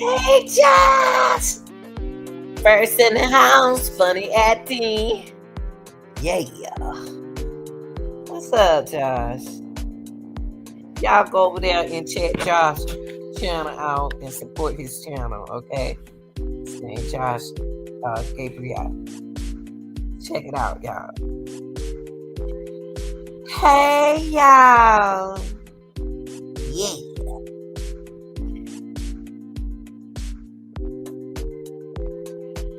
Hey, Josh! First in the house, funny acting. Yeah. What's up, Josh? Y'all go over there and check Josh' channel out and support his channel, okay? His name Josh Gabriel. Check it out, y'all. Hey, y'all. Yeah.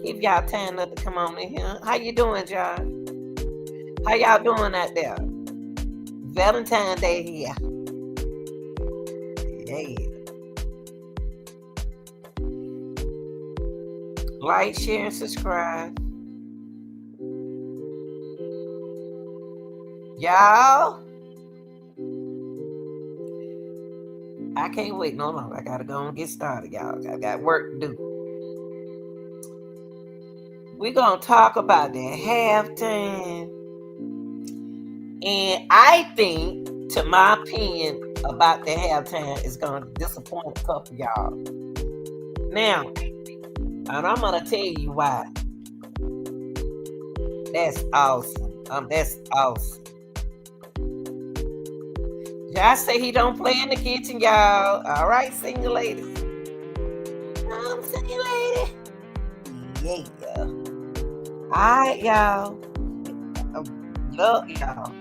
Give y'all time to come on in here. How you doing, Josh? How y'all doing out there? Valentine's Day here. Yeah. Like, share, and subscribe. Y'all. I can't wait no longer. I gotta go and get started, y'all. I got work to do. We're gonna talk about the halftime. And I think, to my opinion, about the halftime is gonna disappoint a couple of y'all. Now, and I'm gonna tell you why. That's awesome. That's awesome. Josh say he don't play in the kitchen, y'all. All right, single ladies. I'm single lady. Yeah. All right, y'all. Look, y'all.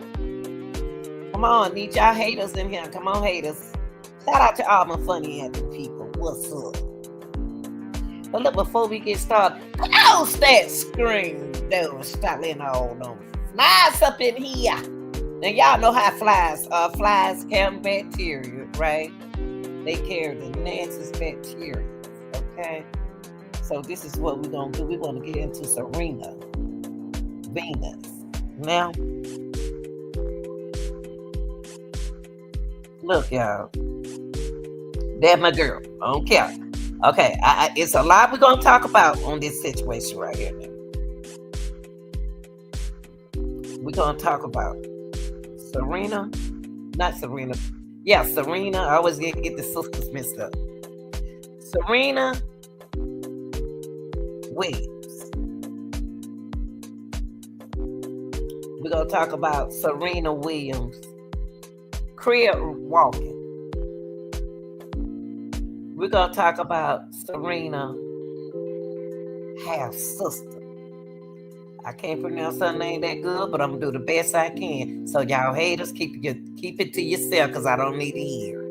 Come on, need y'all haters in here. Come on, haters. Shout out to all my funny acting people. What's up? But look, before we get started, close that screen. Don't stop letting all them flies up in here. Now y'all know how flies carry bacteria, right? They carry the nastiest bacteria. Okay. So this is what we're gonna do. We're gonna get into Serena, Venus. Now, look, y'all. That's my girl. I don't care. Okay, it's a lot we're gonna talk about on this situation right here. We're gonna talk about Serena, not Serena. Yeah, Serena. I always get the sisters mixed up. Serena Williams. We're gonna talk about Serena Williams crib walking. We're gonna talk about Serena half sister. I can't pronounce her name that good, but I'm gonna do the best I can. So y'all haters, keep it to yourself, because I don't need to hear.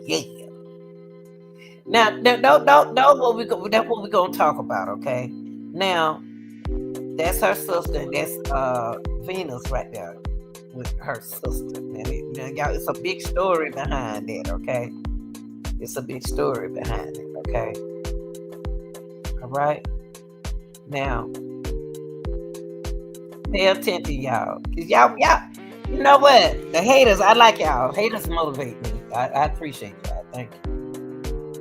Yeah. Now, that's what we're gonna talk about, okay? Now, that's her sister, and that's Venus right there with her sister. Now, y'all, it's a big story behind that, okay? It's a big story behind it, okay? All right? Now, pay attention, y'all. Cause y'all, you know what? The haters, I like y'all. Haters motivate me. I appreciate y'all. Thank you.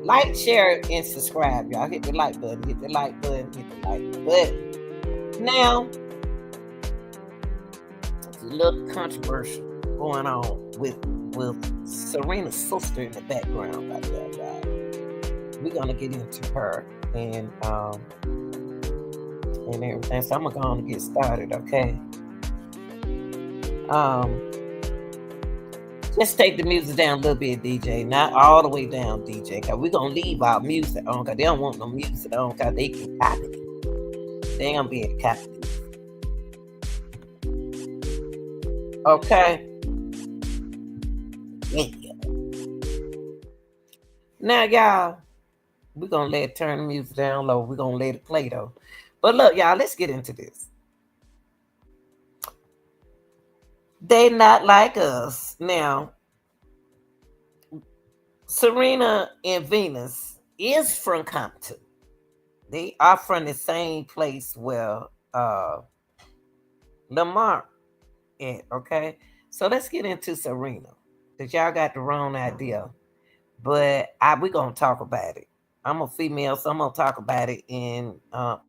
Like, share, and subscribe, y'all. Hit the like button. Hit the like button. Hit the like button. Now, it's a little controversial going on with Serena's sister in the background right there, y'all. We're gonna get into her and everything. So I'm gonna get started, okay? Just take the music down a little bit, DJ. Not all the way down, DJ. Cause we're gonna leave our music on. Cause they don't want no music on. Cause they can copy it. They ain't gonna be able to copy it. Okay. Yeah. Now, y'all, we're gonna let it turn the music down low. We're gonna let it play though. But look, y'all, let's get into this. They not like us. Now, Serena and Venus is from Compton. They are from the same place where Lamar is, okay? So let's get into Serena. Because y'all got the wrong idea. But we're going to talk about it. I'm a female, so I'm going to talk about it. And,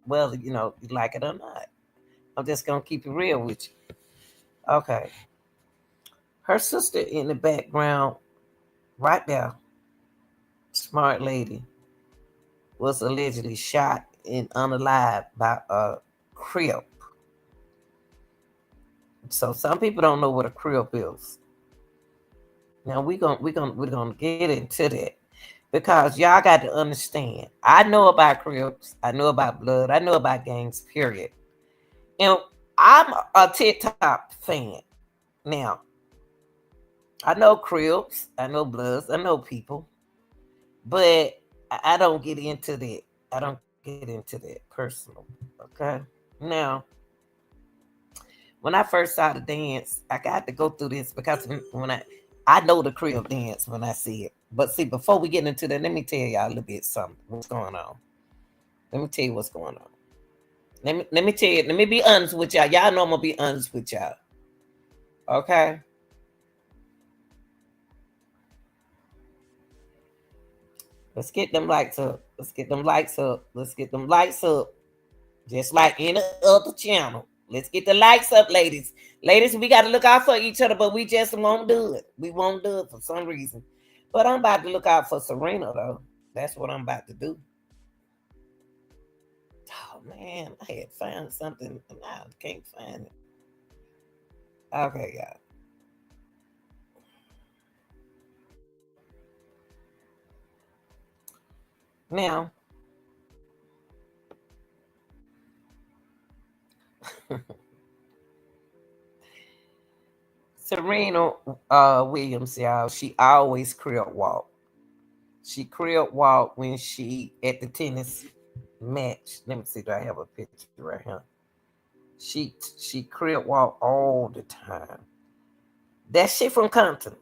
well, you know, you like it or not. I'm just going to keep it real with you. Okay. Her sister in the background, right there, smart lady. was allegedly shot and unalived by a Crip. So some people don't know what a Crip is. Now we're gonna get into that because y'all got to understand. I know about Crips, I know about blood, I know about gangs. Period. And I'm a TikTok fan. Now I know Crips, I know Bloods, I know people, but I don't get into that. I don't get into that personal. Okay. Now, when I first saw the dance, I got to go through this because when I know the Crip dance when I see it. But see, before we get into that, let me tell y'all a little bit something. What's going on? Let me tell you what's going on. Let me tell you. Let me be honest with y'all. Y'all know I'm gonna be honest with y'all. Okay. Let's get them lights up. Let's get them lights up. Let's get them lights up. Just like any other channel. Let's get the lights up, ladies. Ladies, we got to look out for each other, but we just won't do it. We won't do it for some reason. But I'm about to look out for Serena, though. That's what I'm about to do. Oh, man. I had found something, and I can't find it. Okay, y'all. Now, Serena Williams, y'all, she always crib walk. She crib walk when she at the tennis match. Let me see, do I have a picture right here? She crib walk all the time. That shit from Compton.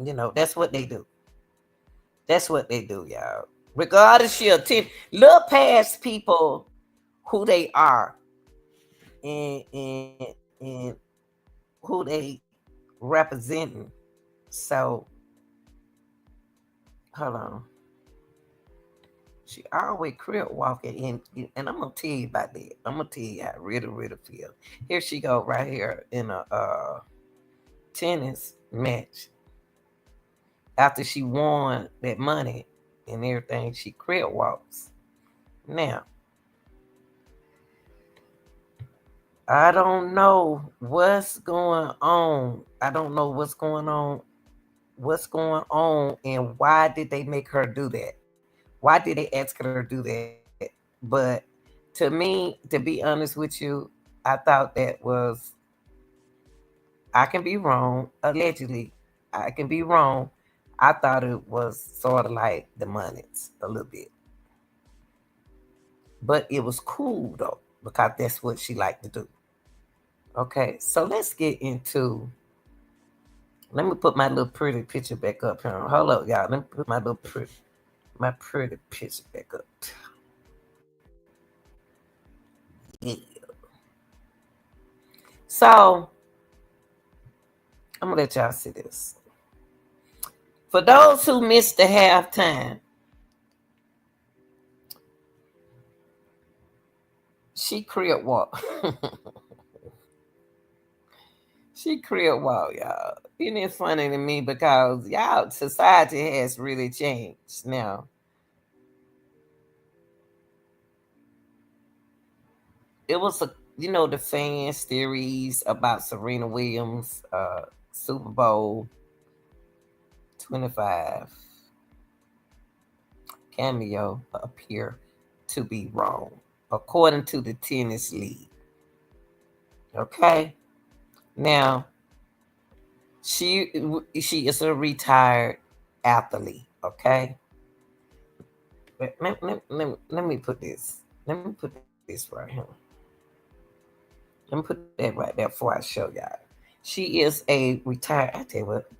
You know, that's what they do. That's what they do, y'all. Regardless, she'll tip. Look past people who they are and who they representing. So hold on. She always crib walking and I'm gonna tell you about that. I'm gonna tell you how I really, really feel. Here she go right here in a tennis match. After she won that money and everything, she crib walks. Now, I don't know what's going on. I don't know what's going on. What's going on and why did they make her do that? Why did they ask her to do that? But to me, to be honest with you, I thought that was, I can be wrong, allegedly. I can be wrong. I thought it was sort of like the monies a little bit. But it was cool though, because that's what she liked to do. Okay, so let's get into. Let me put my little pretty picture back up here. Hold up, y'all. Let me put my pretty picture back up. Yeah. So I'm gonna let y'all see this. For those who missed the halftime, she crib walk. She crib walk, y'all. Isn't it funny to me because y'all society has really changed now. It was a the fans theories about Serena Williams Super Bowl 25 cameo appear to be wrong, according to the tennis league. Okay, now she is a retired athlete. Okay, let me put this. Let me put this right here. Let me put that right there before I show y'all. She is a retired. I tell you what.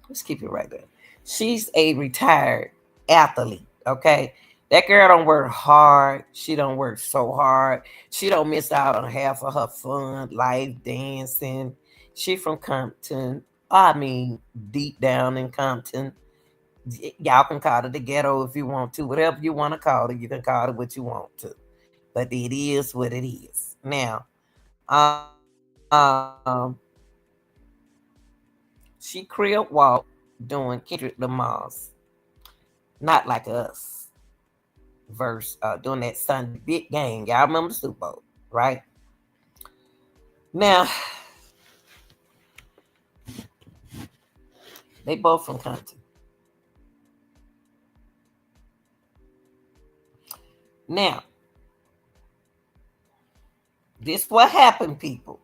Let's keep it right there. She's a retired athlete. Okay. That girl don't work hard. She don't work so hard. She don't miss out on half of her fun, life, dancing. She from Compton. I mean, deep down in Compton. Y'all can call it the ghetto if you want to. Whatever you want to call it, you can call it what you want to. But it is what it is. Now, she crib walk doing Kendrick Lamar's Not like us. Verse during that Sunday big game. Y'all remember the Super Bowl, right? Now, they both from Compton. Now, this what happened, people.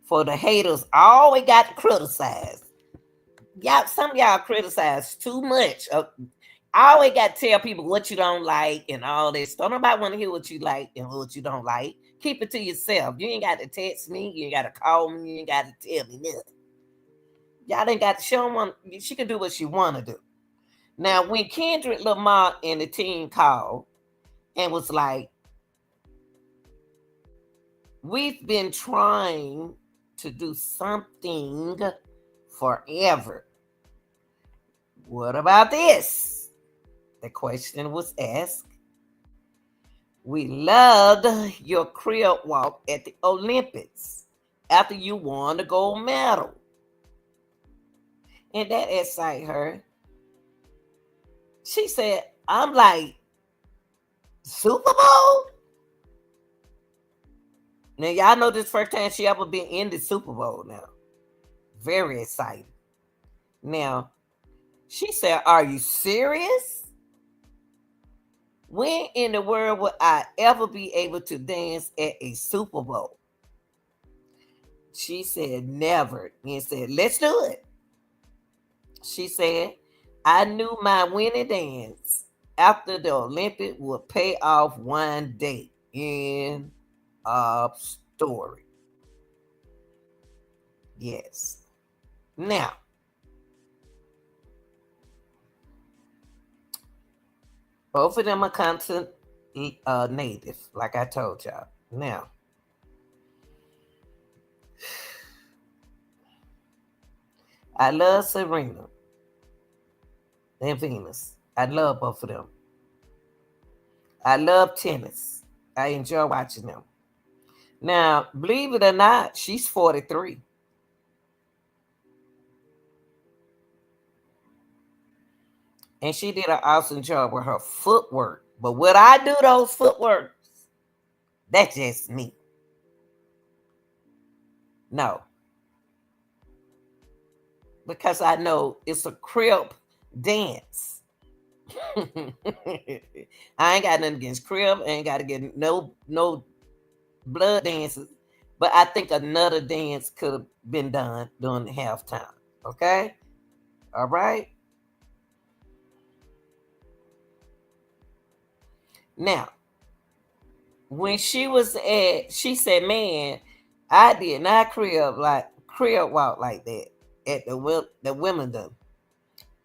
For the haters, always got to criticize. Y'all, some of y'all criticize too much. I always got to tell people what you don't like and all this. Don't nobody want to hear what you like and what you don't like. Keep it to yourself. You ain't got to text me. You ain't got to call me. You ain't got to tell me nothing. Y'all ain't got to show them. She can do what she want to do. Now, when Kendrick Lamar and the team called and was like, we've been trying to do something forever. What about this? The question was asked. We loved your crib walk at the Olympics after you won the gold medal. And that excited her. She said, I'm like, Super Bowl? Now, y'all know this first time she ever been in the Super Bowl now. Very excited. Now, she said, are you serious? When in the world would I ever be able to dance at a Super Bowl? She said, never. And said, let's do it. She said, I knew my winning dance after the Olympic would pay off one day. End of story. Yes. Now, both of them are Compton native, like I told y'all. Now, I love Serena and Venus. I love both of them. I love tennis. I enjoy watching them. Now, believe it or not, she's 43. And she did an awesome job with her footwork. But would I do those footworks? That's just me. No. Because I know it's a crib dance. I ain't got nothing against crib. I ain't got to get no blood dances. But I think another dance could have been done during the halftime. Okay? All right? Now, when she said, man, I did not crib walk like that at the Wimbledon.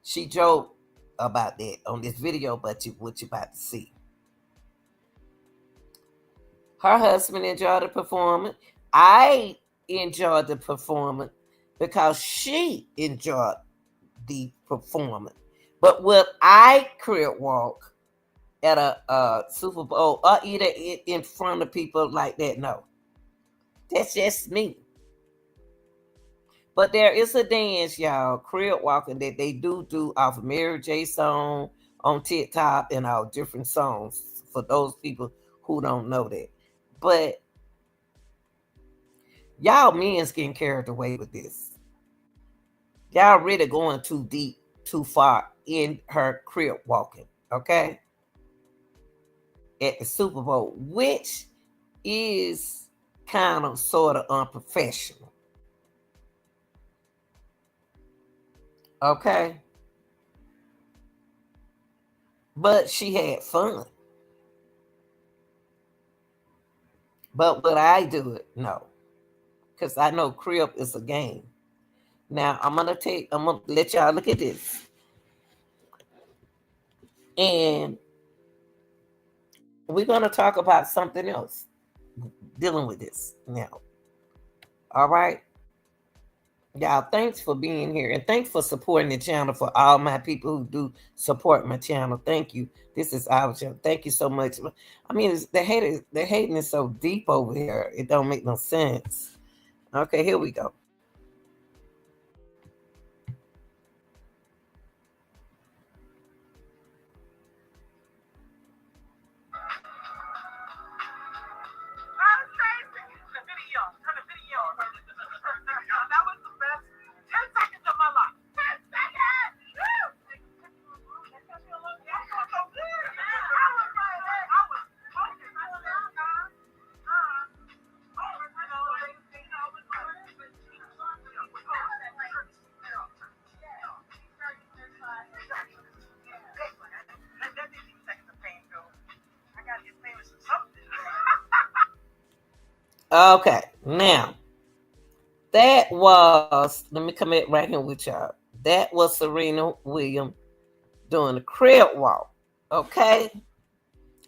She joked about that on this video, but what you about to see. Her husband enjoyed the performance. I enjoyed the performance because she enjoyed the performance. But will I crib walk at a Super Bowl or either in front of people like that? No. That's just me. But there is a dance, y'all, crib walking, that they do off of Mary J song on TikTok and all different songs for those people who don't know that. But y'all men's getting carried away with this. Y'all really going too deep, too far in her crib walking, okay? At the Super Bowl, which is kind of sort of unprofessional. Okay? But she had fun. But would I do it? No. Because I know crib is a game. Now I'm gonna let y'all look at this. And we're gonna talk about something else dealing with this now. All right. Y'all, thanks for being here and thanks for supporting the channel. For all my people who do support my channel, thank you. This is our channel. Thank you so much. I mean, the hating is so deep over here. It don't make no sense. Okay, here we go. Okay, now that was, let me come in right here with y'all. That was Serena Williams doing the crib walk. Okay,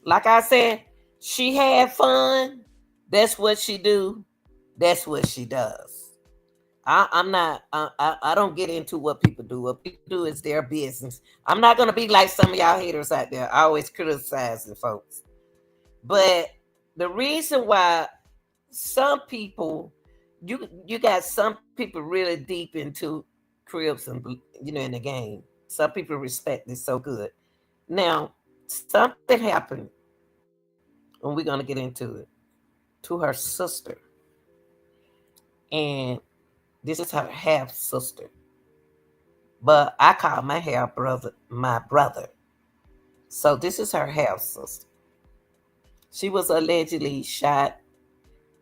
like I said, she had fun. That's what she do. That's what she does. I'm not. I don't get into what people do. What people do is their business. I'm not gonna be like some of y'all haters out there. I always criticizing folks, but the reason why some people, you got some people really deep into cribs and in the game. Some people respect it so good. Now something happened, and we're gonna get into it, to her sister, and this is her half sister, but I call my half brother my brother. So this is her half sister. She was allegedly shot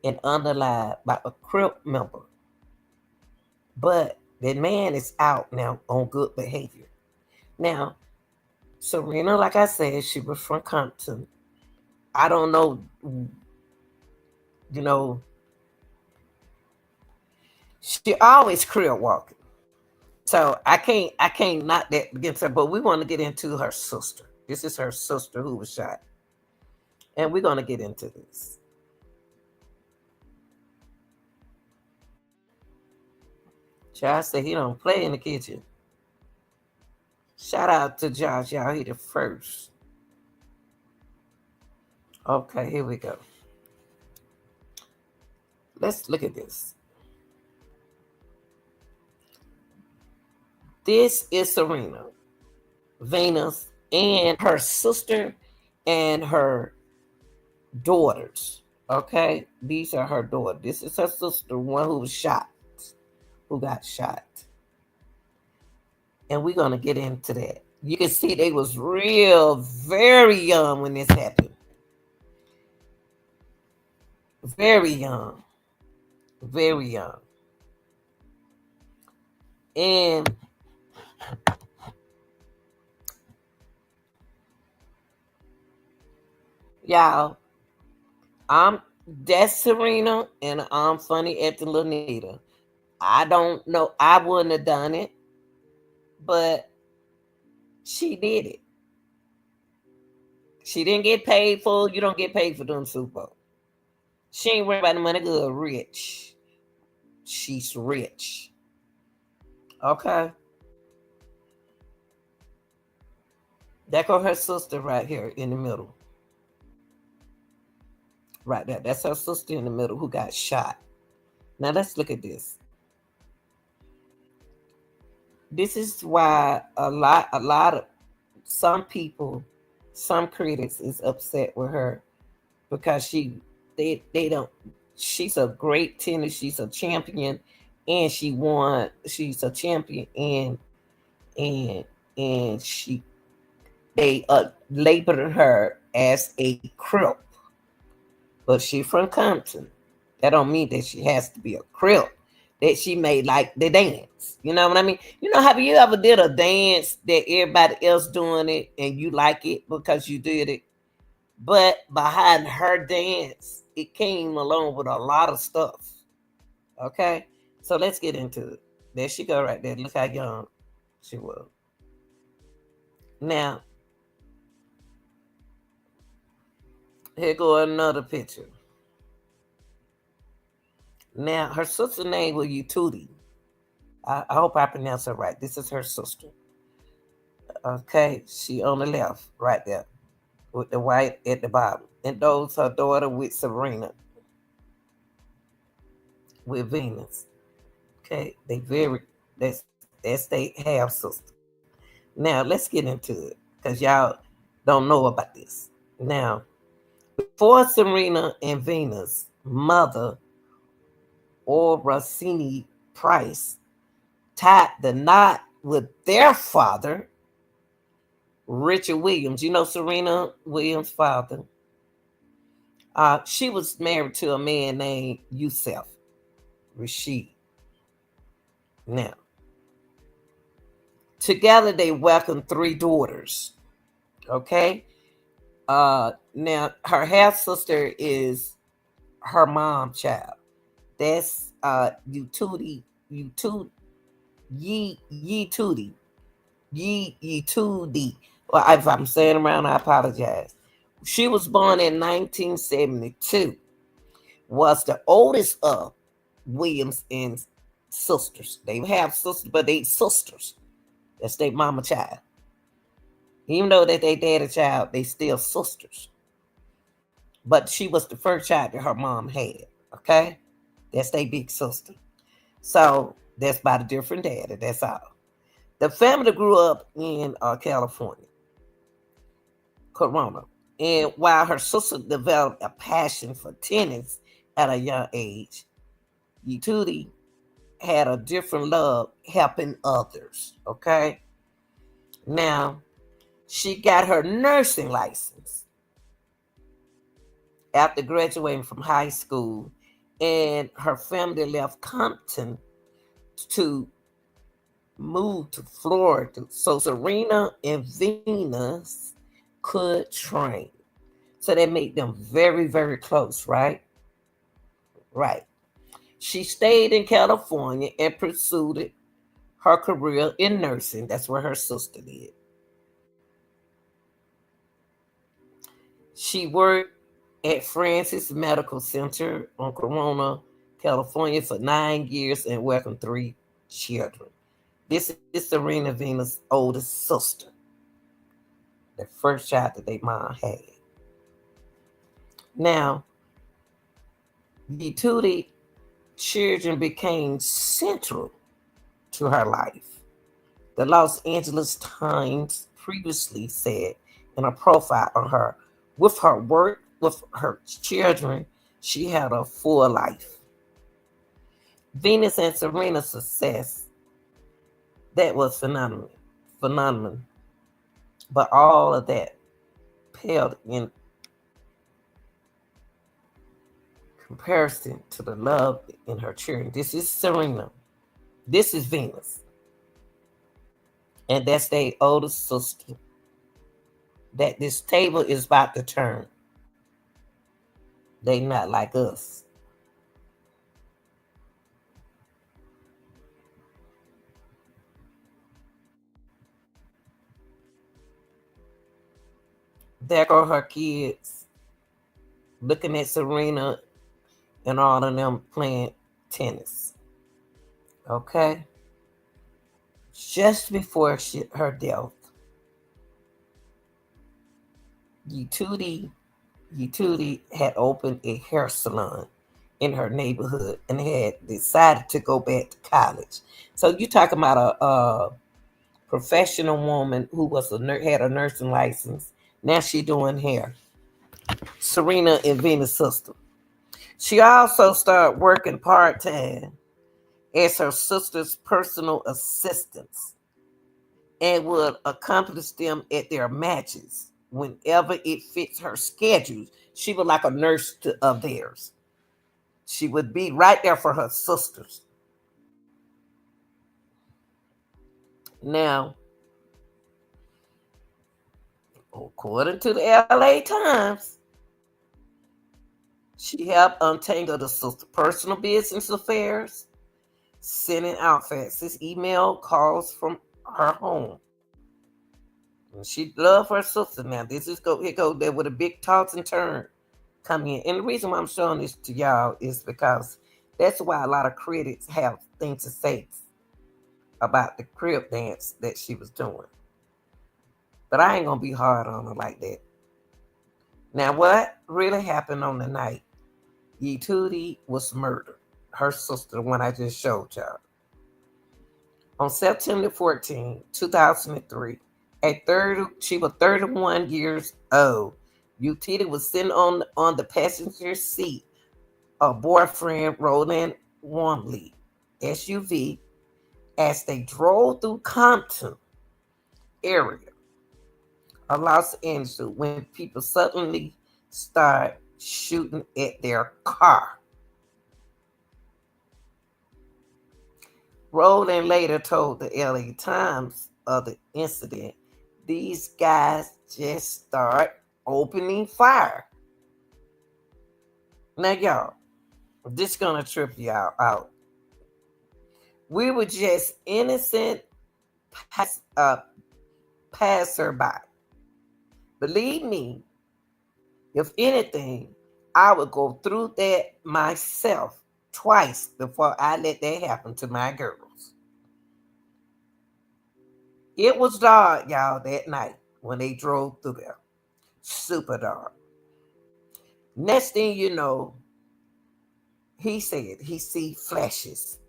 and unalive by a Crip member, but the man is out now on good behavior. Now, Serena, like I said, she was from Compton. I don't know, you know, she always Crip walking. So I can't knock that against her, but we want to get into her sister. This is her sister who was shot. And we're gonna get into this. Josh said he don't play in the kitchen. Shout out to Josh, y'all. He the first. Okay, here we go. Let's look at this. This is Serena, Venus, and her sister and her daughters. Okay, these are her daughters. This is her sister, one who was shot, who got shot. And we're gonna get into that. You can see they was real, very young when this happened. Very young. Very young. And y'all, that's Serena, and I'm funny at the Lanita. I don't know. I wouldn't have done it, but she did it. She didn't get paid for. You don't get paid for doing Super Bowl. She ain't worried about the money. Good, rich. She's rich. Okay. That go her sister right here in the middle. Right there. That's her sister in the middle who got shot. Now let's look at this. This is why a lot of some people, some critics is upset with her because they don't, she's a great tennis, she's a champion, and she won, she's a champion, and and she they labeled her as a crip, but she from Compton. That don't mean that she has to be a crip. That she made like the dance. You know what I mean? You know, have you ever did a dance that everybody else doing it and you like it because you did it? But behind her dance, it came along with a lot of stuff. Okay? So let's get into it. There she go right there. Look how young she was. Now, here go another picture. Now, her sister's name was Utudi. I hope I pronounced her right. This is her sister. Okay, she on the left, right there, with the white at the bottom. And those her daughter with Serena, with Venus. Okay, they very, that's they half sister. Now let's get into it because y'all don't know about this. Now, before Serena and Venus' mother, or Rossini Price, tied the knot with their father, Richard Williams. You know Serena Williams' father. She was married to a man named Yusef Rashid. Now, together they welcomed 3 daughters. Okay. Now her half sister is her mom child. That's Tootie. Ye Tootie. Well, if I'm saying around, I apologize. She was born in 1972. Was the oldest of Williams and sisters. They have sisters, but they sisters. That's their mama child. Even though that they daddy child, they still sisters. But she was the first child that her mom had. Okay? That's their big sister. So that's by the different daddy. That's all. The family grew up in California, Corona. And while her sister developed a passion for tennis at a young age, Yetudi had a different love helping others. Okay? Now, she got her nursing license after graduating from high school, and her family left Compton to move to Florida so Serena and Venus could train. So that made them very, very close, right? Right. She stayed in California and pursued her career in nursing. That's where her sister did. She worked at Francis Medical Center on Corona, California for 9 years and welcomed 3 children. This is Serena Venus' oldest sister, the first child that their mom had. Now, the Tootie children became central to her life. The Los Angeles Times previously said in a profile on her, with her work, with her children, she had a full life. Venus and Serena's success, that was phenomenal. But all of that paled in comparison to the love in her children. This is Serena. This is Venus. And that's their oldest sister. That this table is about to turn. They not like us. There go her kids looking at Serena and all of them playing tennis. Okay? Just before her death, Yetudi had opened a hair salon in her neighborhood and had decided to go back to college. So you talking about a professional woman who had a nursing license. Now she doing hair. Serena and Venus' sister. She also started working part-time as her sister's personal assistants and would accompany them at their matches whenever it fits her schedule. She was like a nurse of theirs. She would be right there for her sisters. Now, according to the LA Times, she helped untangle the sister's personal business affairs, sending out faxes, email calls from her home. And she loved her sister. Now, this is here go there with a big toss and turn coming in. And the reason why I'm showing this to y'all is because that's why a lot of critics have things to say about the crib dance that she was doing. But I ain't gonna be hard on her like that. Now, what really happened on the night? Yetudi was murdered. Her sister, the one I just showed y'all. On September 14, 2003, she was 31 years old. Yetudi was sitting on the passenger seat of boyfriend Roland Wormley SUV as they drove through Compton area of Los Angeles when people suddenly start shooting at their car. Roland later told the LA Times of the incident. These guys just start opening fire. Now, y'all, this gonna trip y'all out. We were just innocent passerby. Believe me, if anything, I would go through that myself twice before I let that happen to my girls. It was dark, y'all, that night when they drove through there. Super dark. Next thing you know, he said he see flashes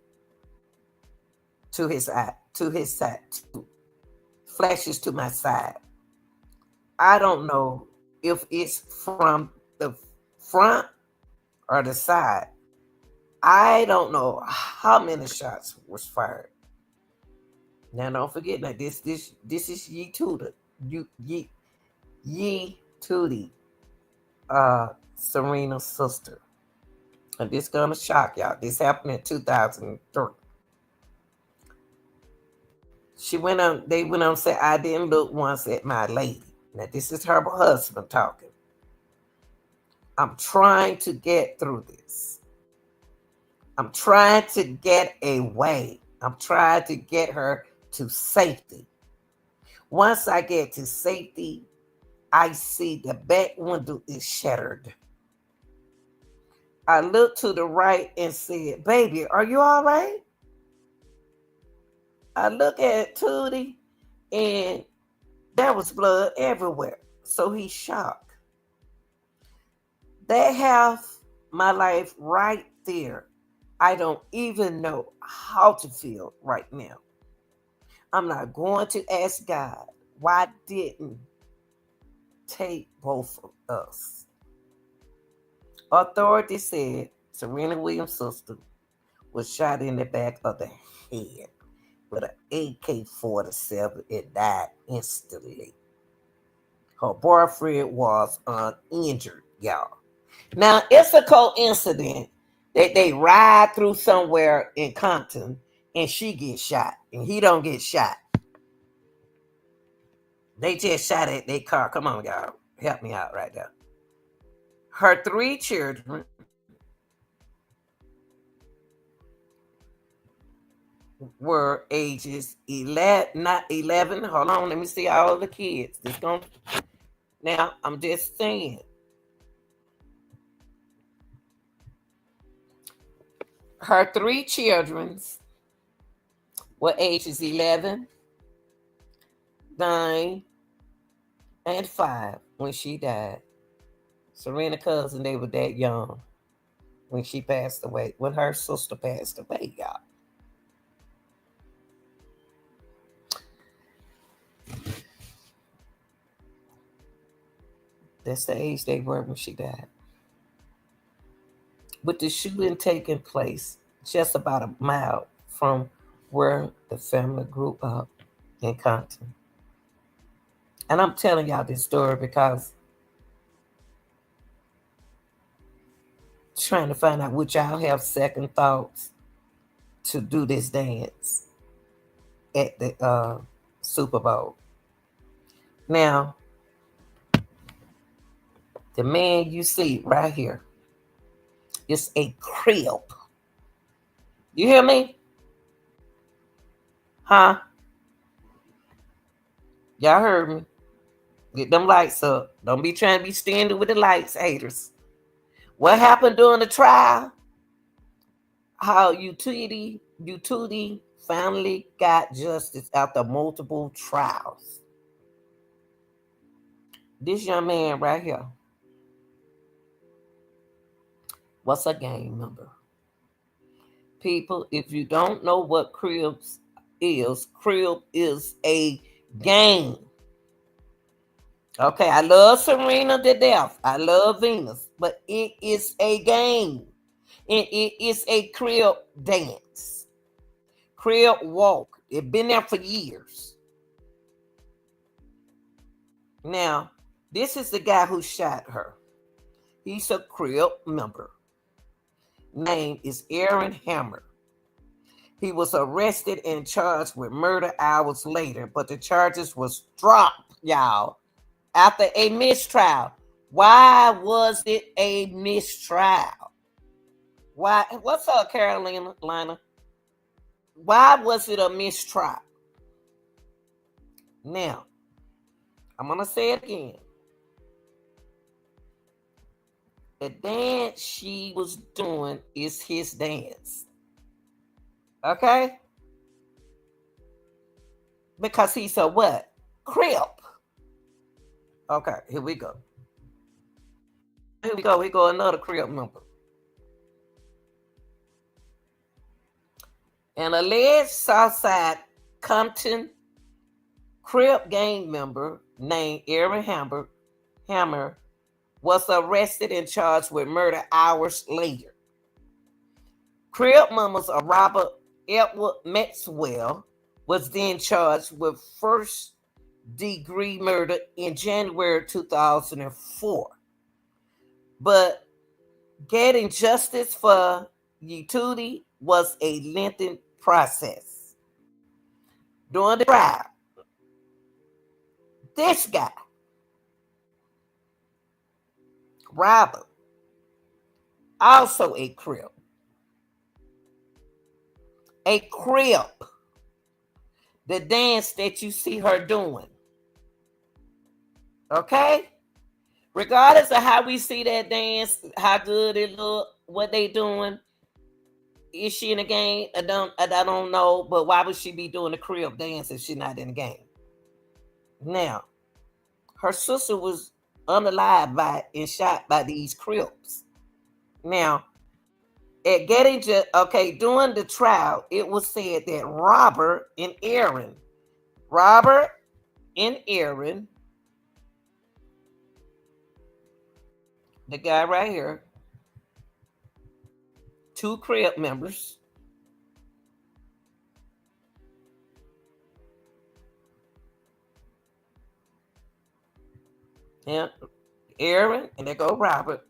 to his side, flashes to my side. I don't know if it's from the front or the side. I don't know how many shots was fired. Now don't forget that this is Ye Tudor. Ye Tootie, Serena's sister. And this gonna shock y'all. This happened in 2003. They went on and said, I didn't look once at my lady. Now this is her husband talking. I'm trying to get through this. I'm trying to get away. I'm trying to get her to safety. Once I get to safety, I see the back window is shattered. I looked to the right and said, baby, are you all right? I look at Tootie and there was blood everywhere. So he's shocked. That half my life right there, I don't even know how to feel right now. I'm not going to ask God why didn't take both of us. Authorities said Serena Williams' sister was shot in the back of the head with an AK-47 and died instantly. Her boyfriend was uninjured, y'all. Now, it's a coincidence that they ride through somewhere in Compton and she gets shot and he don't get shot. They just shot at their car. Come on, y'all. Help me out right there. Her 3 children were ages 11, not 11. Hold on, let me see all the kids. Now, I'm just saying. Her 3 children were ages 11, 9, and 5 when she died. Serena cousin, they were that young when she passed away, when her sister passed away, y'all. That's the age they were when she died. With the shooting taking place just about a mile from where the family grew up in Compton. And I'm telling y'all this story because trying to find out would y'all have second thoughts to do this dance at the Super Bowl. Now, the man you see right here is a crib. You hear me? Huh? Y'all heard me. Get them lights up. Don't be trying to be standing with the lights, haters. What happened during the trial? How Utudi finally got justice after multiple trials. This young man right here. What's a gang member? People, if you don't know what crib is a gang. Okay, I love Serena to death. I love Venus, but it is a game. And it is a crib dance. Crib walk. It's been there for years. Now, this is the guy who shot her. He's a crib member. Name is Aaron Hammer. He was arrested and charged with murder hours later, but the charges was dropped, y'all, after a mistrial. Why was it a mistrial? Why? What's up, Carolina? Why was it a mistrial? Now, I'm gonna say it again. The dance she was doing is his dance. Okay? Because he's a what? Crip. Okay, here we go. Here we go. We go another Crip member. An alleged Southside Compton Crip gang member named Aaron Hammer was arrested and charged with murder hours later. Crip members of Robert Edward Maxwell was then charged with first-degree murder in January 2004. But getting justice for Yetudi was a lengthy process. During the trial, this guy, Robert, also a Crip, the dance that you see her doing. Okay? Regardless of how we see that dance, how good it look, what they doing, is she in the game? I don't know, but why would she be doing the Crip dance if she's not in the game? Now, her sister was unalived and shot by these Crips. Now, during the trial, it was said that Robert and Aaron, the guy right here, two Crip members, and Aaron, and there go Robert,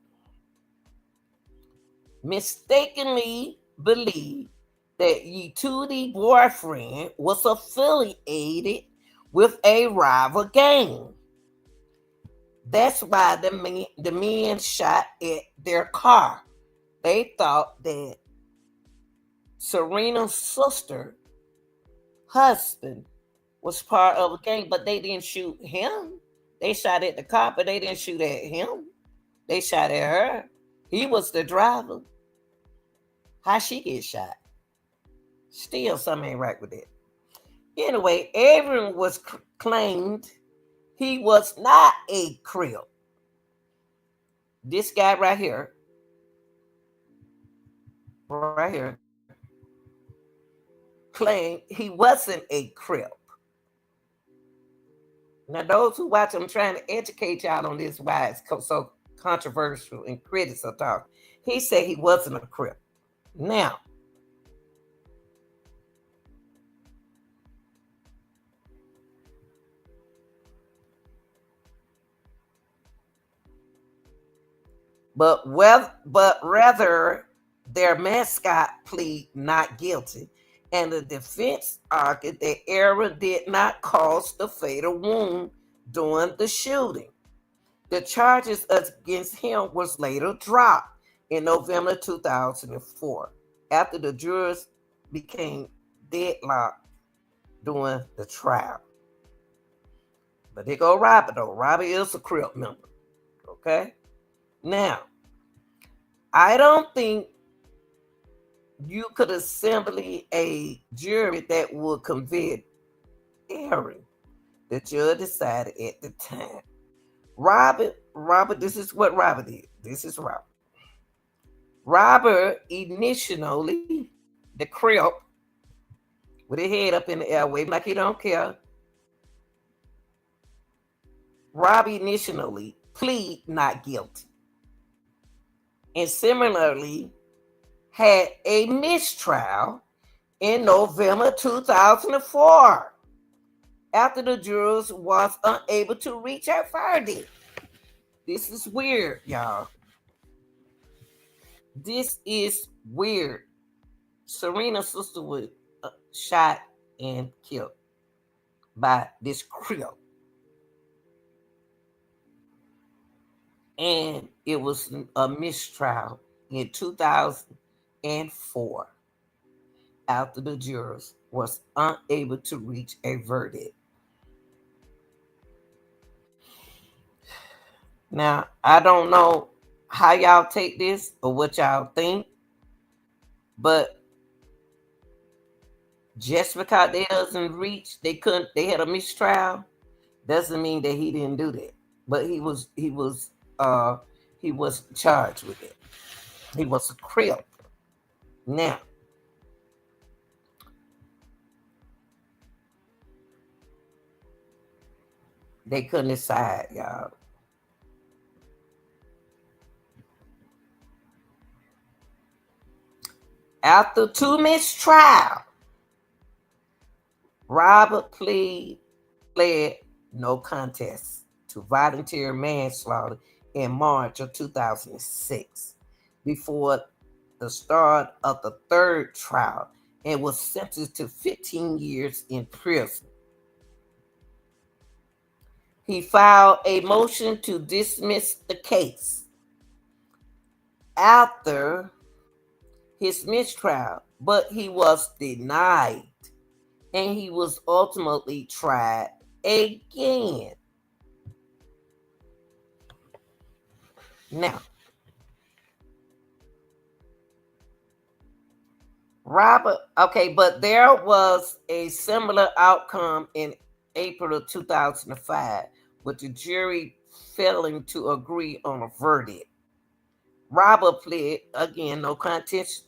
mistakenly believed that Yetudi boyfriend was affiliated with a rival gang. That's why the men shot at their car. They thought that Serena's sister, husband, was part of a gang, but they didn't shoot him. They shot at the car, but they didn't shoot at him. They shot at her. He was the driver. How she get shot? Still something ain't right with it. Anyway, everyone was claimed he was not a Crip. This guy right here, claimed he wasn't a Crip. Now, those who watch, I'm trying to educate y'all on this, why it's so controversial and critics are talking. He said he wasn't a Crip. Now, but rather their mascot plead not guilty, and the defense argued that Aaron did not cause the fatal wound during the shooting. The charges against him was later dropped in November 2004 after the jurors became deadlocked during the trial. But they go Robert though. Robert is a Crip member. Okay? Now, I don't think you could assemble a jury that would convict Aaron. The judge decided at the time. Robert, this is what Robert did. This is Robert. Robert initially, the Crip, with his head up in the air, waving like he don't care. Robert initially plead not guilty. And similarly, had a mistrial in November 2004 after the jurors was unable to reach a verdict. This is weird, y'all. This is weird. Serena's sister was shot and killed by this Crip. and it was a mistrial in 2004 after the jurors was unable to reach a verdict. Now, I don't know how y'all take this or what y'all think, but just because they doesn't reach, they had a mistrial, doesn't mean that he didn't do that. But he was charged with it. He was a crip. Now, they couldn't decide, y'all. After 2 mistrial, Robert pled no contest to voluntary manslaughter in March of 2006 before the start of the third trial and was sentenced to 15 years in prison. He filed a motion to dismiss the case after his mistrial, but he was denied and he was ultimately tried again. Now, Robert, okay, but there was a similar outcome in April of 2005 with the jury failing to agree on a verdict. Robert pled again no contest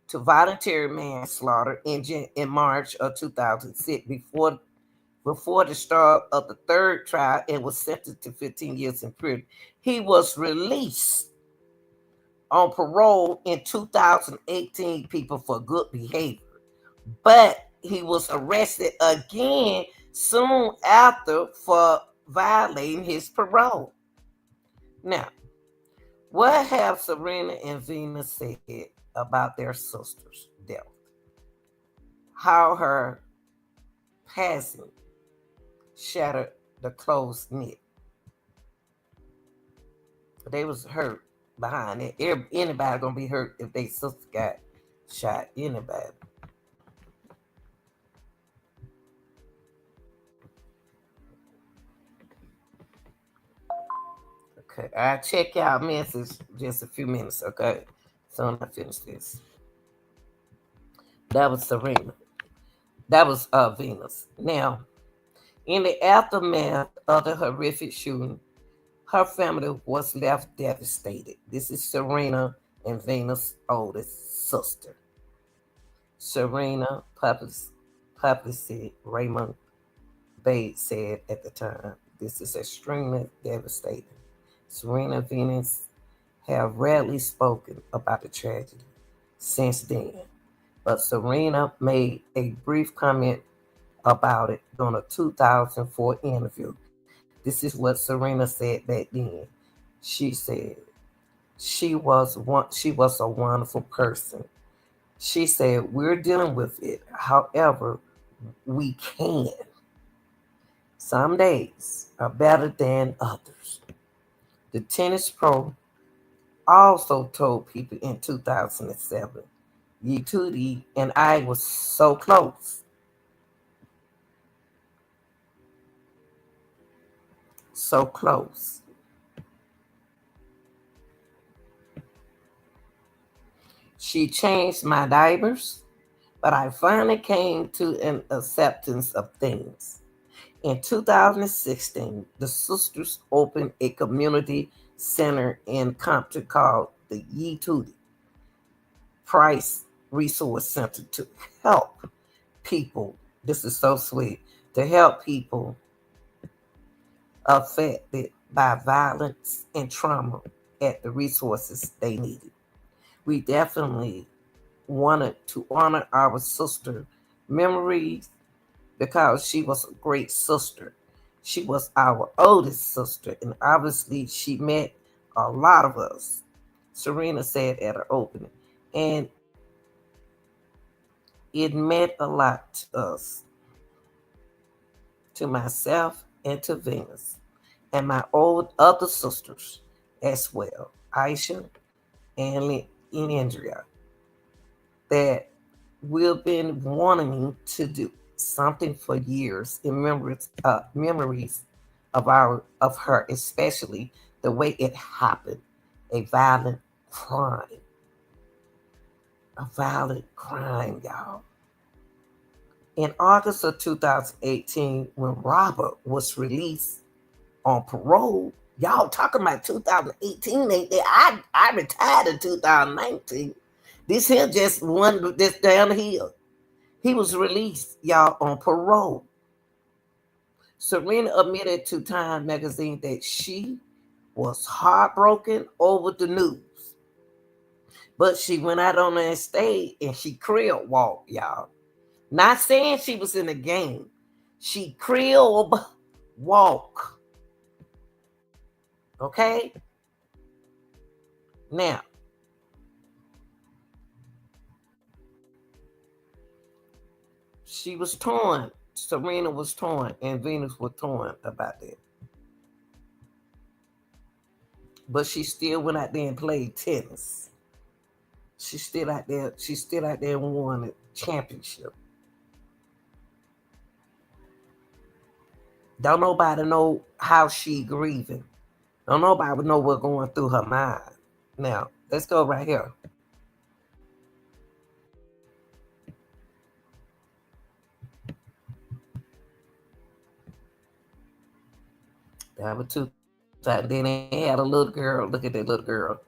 to voluntary manslaughter in March of 2006 before the start of the third trial and was sentenced to 15 years in prison. He was released on parole in 2018, people, for good behavior. But he was arrested again soon after for violating his parole. Now, what have Serena and Venus said about their sister's death? How her passing shattered the close knit. They was hurt behind it. Anybody gonna be hurt if their sister got shot. Anybody. Okay, I'll check y'all message just a few minutes, okay? So I finish this. That was Serena. That was Venus. Now, in the aftermath of the horrific shooting, her family was left devastated. This is Serena and Venus' oldest sister. Serena publicist Raymond Bates said at the time, "This is extremely devastating." Serena and Venus have rarely spoken about the tragedy since then, but Serena made a brief comment about it during a 2004 interview. This is what Serena said back then. She said she was a wonderful person. She said, "We're dealing with it. However, we can. Some days are better than others." The tennis pro also told people in 2007, Yetudi and I was so close. So close. She changed my diapers, but I finally came to an acceptance of things. In 2016, the sisters opened a community center in Compton called the Yetudi Price Resource Center to help people. This is so sweet. To help people affected by violence and trauma at the resources they needed. We definitely wanted to honor our sister memories because she was a great sister. She was our oldest sister, and obviously she met a lot of us, Serena said at her opening. And it meant a lot to us, to myself and to Venus. and my old other sisters as well, Aisha and Andrea, that we've been wanting to do something for years in memories of her, especially the way it happened, a violent crime, y'all. In August of 2018, when Robert was released on parole, y'all talking about 2018, I retired in 2019. This here just one this down the hill. He was released, y'all, on parole. Serena admitted to Time magazine that she was heartbroken over the news. But she went out on that stage and she crib walked, y'all. Not saying she was in a game. She crib walk. Okay? Now, she was torn. Serena was torn, and Venus was torn about that. But she still went out there and played tennis. She's still out there. She's still out there and won a championship. Don't nobody know how she grieving. Don't nobody know what's going through her mind. Now, let's go right here. That was two. Then they had a little girl. Look at that little girl.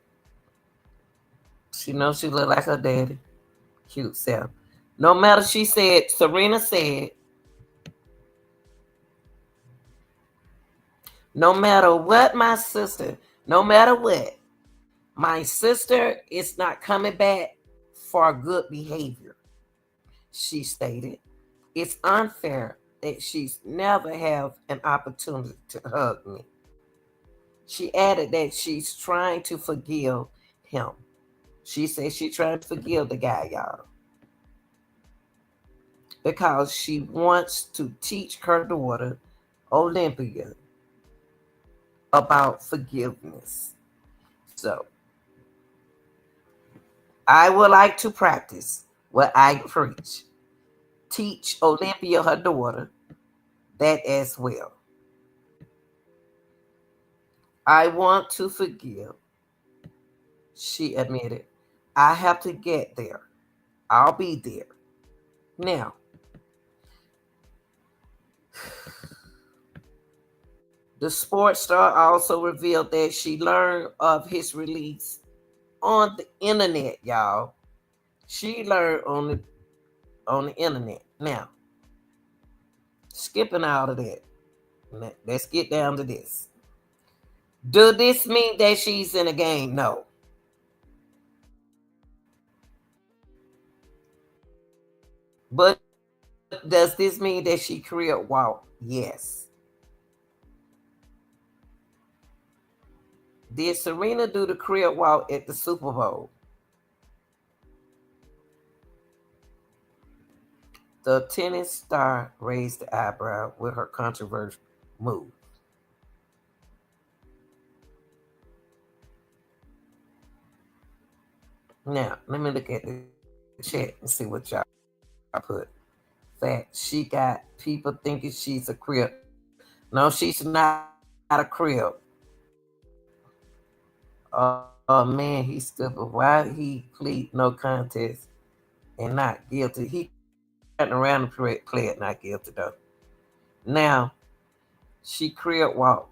She knows she look like her daddy. Cute self. No matter, she said, Serena said, no matter what, my sister, no matter what, my sister is not coming back for good behavior. She stated, it's unfair that she's never have an opportunity to hug me. She added that she's trying to forgive him. She said she's trying to forgive the guy, y'all, because she wants to teach her daughter, Olympia, about forgiveness. So, I would like to practice what I preach. Teach Olympia, her daughter, that as well. I want to forgive, she admitted. I have to get there. I'll be there. Now, the sports star also revealed that she learned of his release on the internet, y'all. She learned on the internet. Now, skipping out of that, let's get down to this. Do this mean that she's in a game? No. But does this mean that she career walk? Yes. Did Serena do the career walk at the Super Bowl? The tennis star raised the eyebrow with her controversial move. Now, let me look at the chat and see what y'all put. Fact, she got people thinking she's a crib. No, she's not a crib. Oh man, he's stupid. Why he plead no contest and not guilty? He got around the play it not guilty though. Now, she crib walk.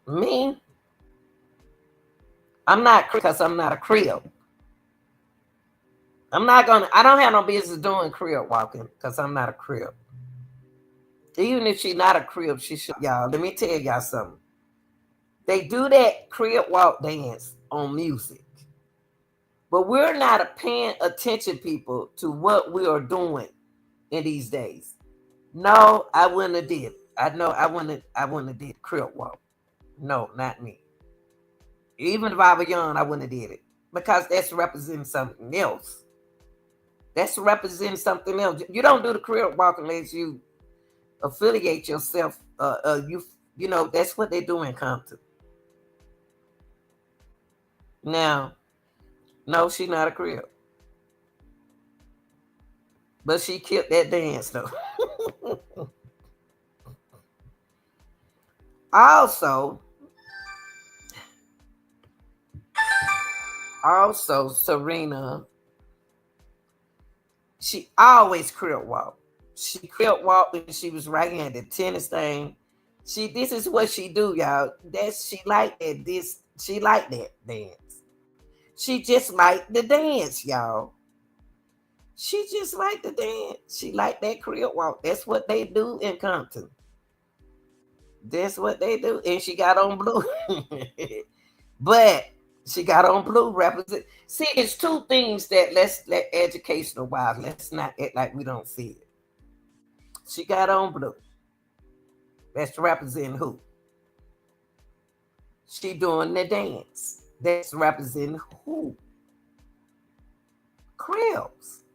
Me, I'm not because I'm not a crib. I don't have no business doing crib walking because I'm not a crib. Even if she's not a crib, she should, y'all. Let me tell y'all something. They do that crib walk dance on music. But we're not paying attention, people, to what we are doing in these days. No, I wouldn't have did. I know I wouldn't have did crib walk. No, not me. Even if I were young, I wouldn't have did it. Because that's representing something else. That's representing something else. You don't do the crib walk unless you affiliate yourself. You know that's what they do in Compton. Now, no, she's not a crib, but she killed that dance though. also, Serena, she always crib walk. She crib walked when she was right here at the tennis thing. This is what she do, y'all. She like that. She like that dance. She just like the dance, y'all. She just like the dance. She like that crib walk. That's what they do in Compton. That's what they do. And she got on blue. But she got on blue represent. See, it's two things that let's let educational wise. Let's not act like we don't see it. She got on blue. That's representing who? She doing the dance. That's representing who? Cribs.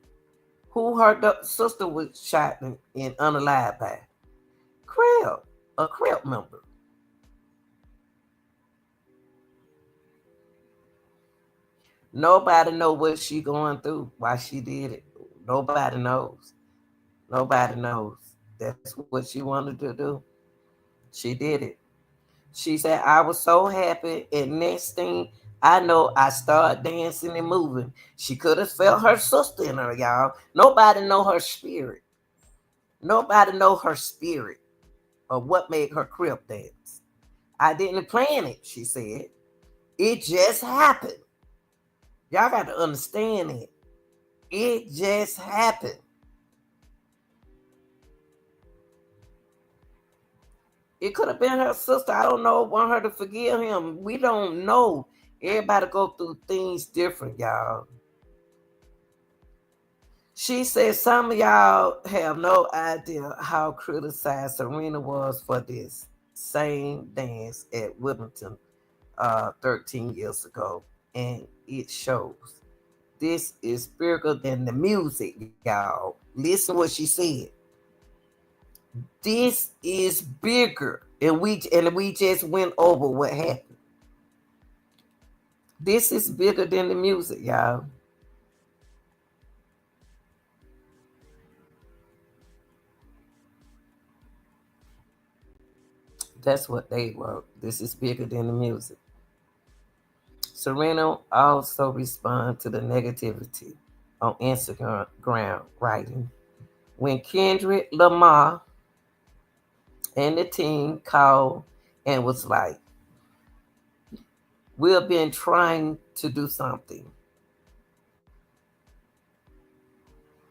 Who her sister was shot and unalived by? Crib. A Crib member. Nobody know what she going through, why she did it. Nobody knows. Nobody knows. That's what she wanted to do. She did it. She said, I was so happy. And next thing I know, I started dancing and moving. She could have felt her sister in her, y'all. Nobody know her spirit. Nobody know her spirit or what made her crib dance. I didn't plan it, she said. It just happened. Y'all got to understand it. It just happened. It could have been her sister. I don't know. Want her to forgive him. We don't know. Everybody go through things different, y'all. She said some of y'all have no idea how criticized Serena was for this same dance at Wimbledon 13 years ago. And it shows. This is bigger than the music, y'all. Listen what she said. This is bigger. And we just went over what happened. This is bigger than the music, y'all. That's what they wrote. This is bigger than the music. Serena also responded to the negativity on Instagram writing. When Kendrick Lamar and the team called and was like, we've been trying to do something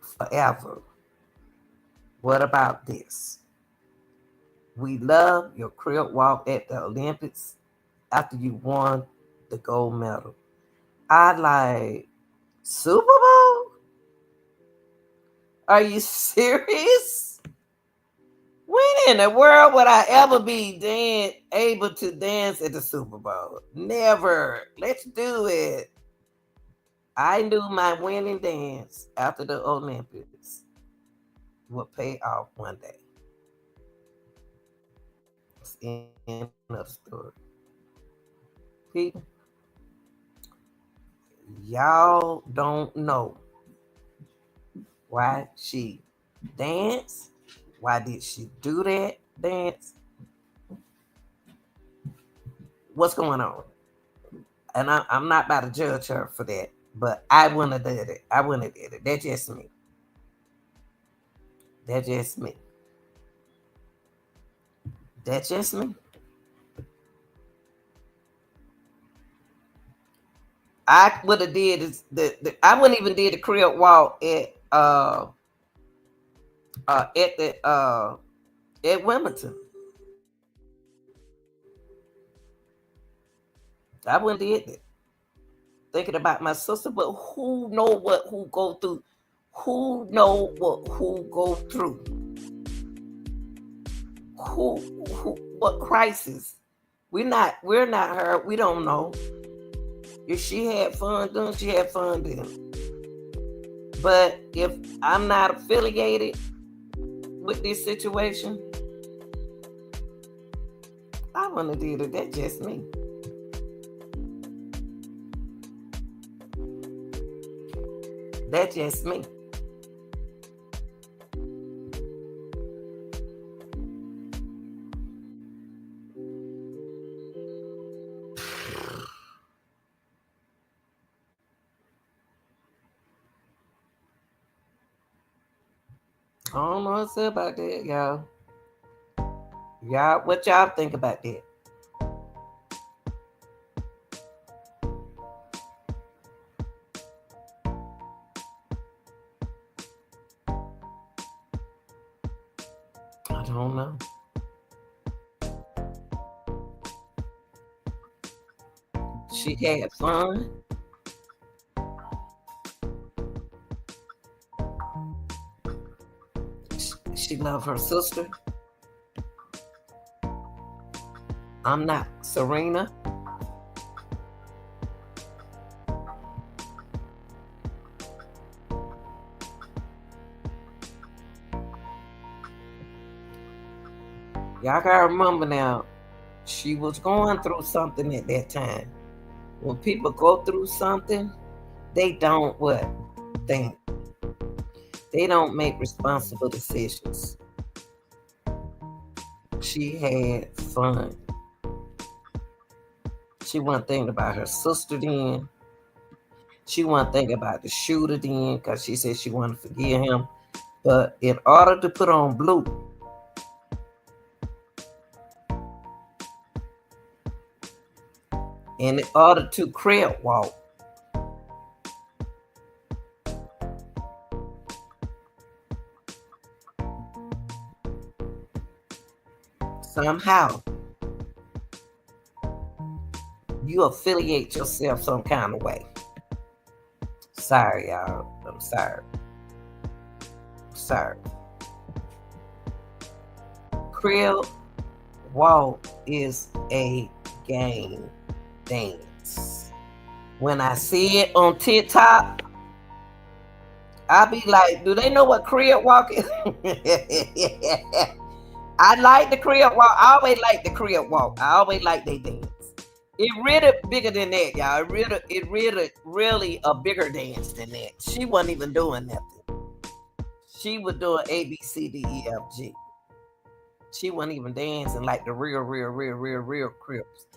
forever. What about this? We love your crib walk at the Olympics after you won the gold medal. I like, Super Bowl? Are you serious? When in the world would I ever be able to dance at the Super Bowl? Never. Let's do it. I knew my winning dance after the Olympics would pay off one day. It's the end of the story. People, y'all don't know why she danced. Why did she do that dance? What's going on? And I'm not about to judge her for that, but I wouldn't have did it. I wouldn't have did it. That's just me. That's just me. That's just me. I would have did is I wouldn't even did the crib walk at Wimbledon. I wouldn't did it. Thinking about my sister, but who know what who go through? Who know what who go through? Who what crisis? We're not her. We don't know. If she had fun then she had fun then. But if I'm not affiliated with this situation, I wouldn't have did it. That's just me. That's just me. I don't know what to say about that, y'all. Y'all, what y'all think about that? I don't know. She had fun. She loved her sister. I'm not Serena. Y'all gotta remember now, she was going through something at that time. When people go through something, they don't what? Think. They don't make responsible decisions. She had fun. She wasn't thinking about her sister then. She wasn't thinking about the shooter then because she said she wanted to forgive him. But in order to put on blue, and in order to crib walk, somehow you affiliate yourself some kind of way. Sorry, y'all. I'm sorry. Sorry. Crib walk is a game dance. When I see it on TikTok, I be like, do they know what crib walk is? I like the crib walk. I always like the crib walk. I always like they dance. It really bigger than that, y'all. Really a bigger dance than that. She wasn't even doing nothing. She was doing A, B, C, D, E, F, G. She wasn't even dancing like the real Crips.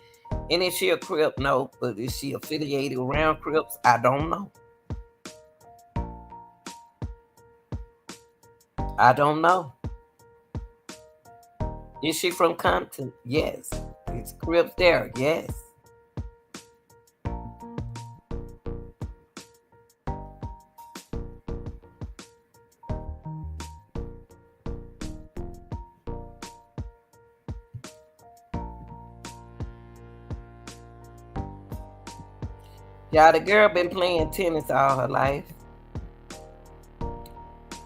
And is she a Crip? No. But is she affiliated around Crips? I don't know. I don't know. Is she from Compton? Yes. Is Crips there? Yes. Y'all, the girl been playing tennis all her life.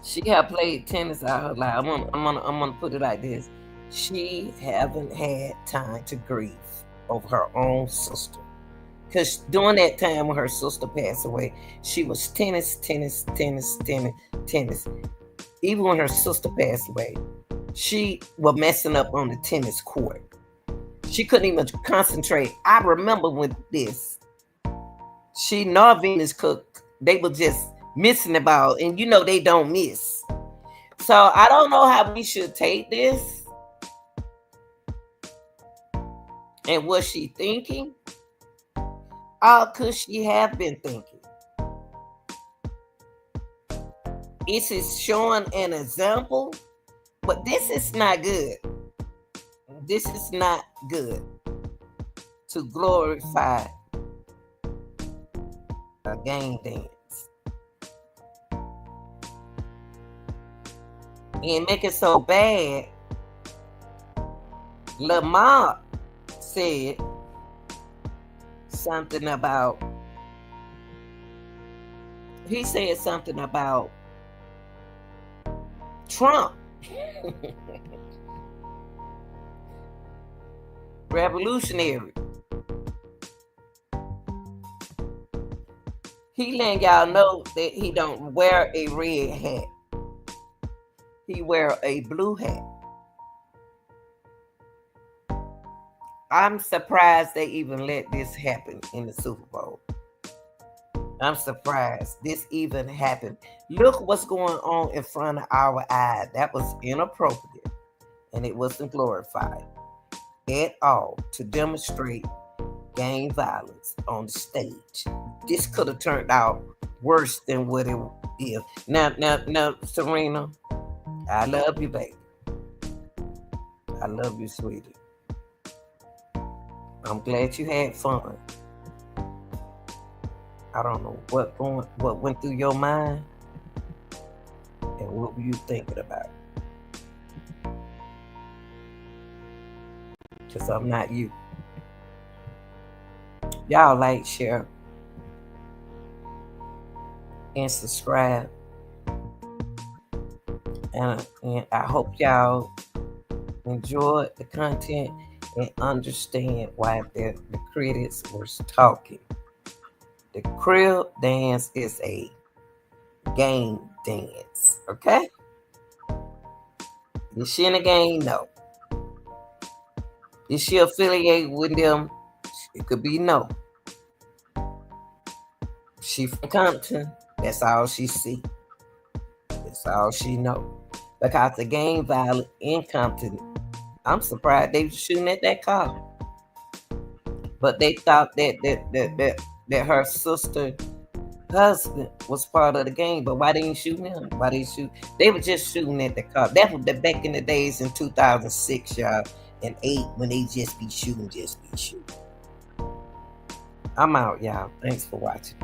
She have played tennis all her life. I'm gonna put it like this. She haven't had time to grieve over her own sister. Because during that time when her sister passed away, she was tennis. Even when her sister passed away, she was messing up on the tennis court. She couldn't even concentrate. I remember with this. She nor Venus Cook, they were just missing the ball, and you know they don't miss. So I don't know how we should take this and what she thinking. Or could she have been thinking? This is showing an example, but this is not good. This is not good to glorify a game dance and make it so bad. Lamar said something about, he said something about Trump. Revolutionary. He letting y'all know that he don't wear a red hat. He wear a blue hat. I'm surprised they even let this happen in the Super Bowl. I'm surprised this even happened. Look what's going on in front of our eyes. That was inappropriate, and it wasn't glorified at all to demonstrate gang violence on the stage. This could have turned out worse than what it is. Now, Serena, I love you, baby. I love you, sweetie. I'm glad you had fun. I don't know what went through your mind and what were you thinking about. Because I'm not you. Y'all like, share, and subscribe. And I hope y'all enjoyed the content and understand why the critics were talking. The crib dance is a gang dance, okay? Is she in a gang? No. Is she affiliated with them? It could be no. She from Compton. That's all she see. That's all she know. Because the gang violence in Compton, I'm surprised they were shooting at that car. But they thought that her sister husband was part of the gang. But why didn't shoot him? Why they shoot? They were just shooting at the car. That was back in the days in 2006, y'all, and 8 when they just be shooting. I'm out, y'all. Thanks for watching.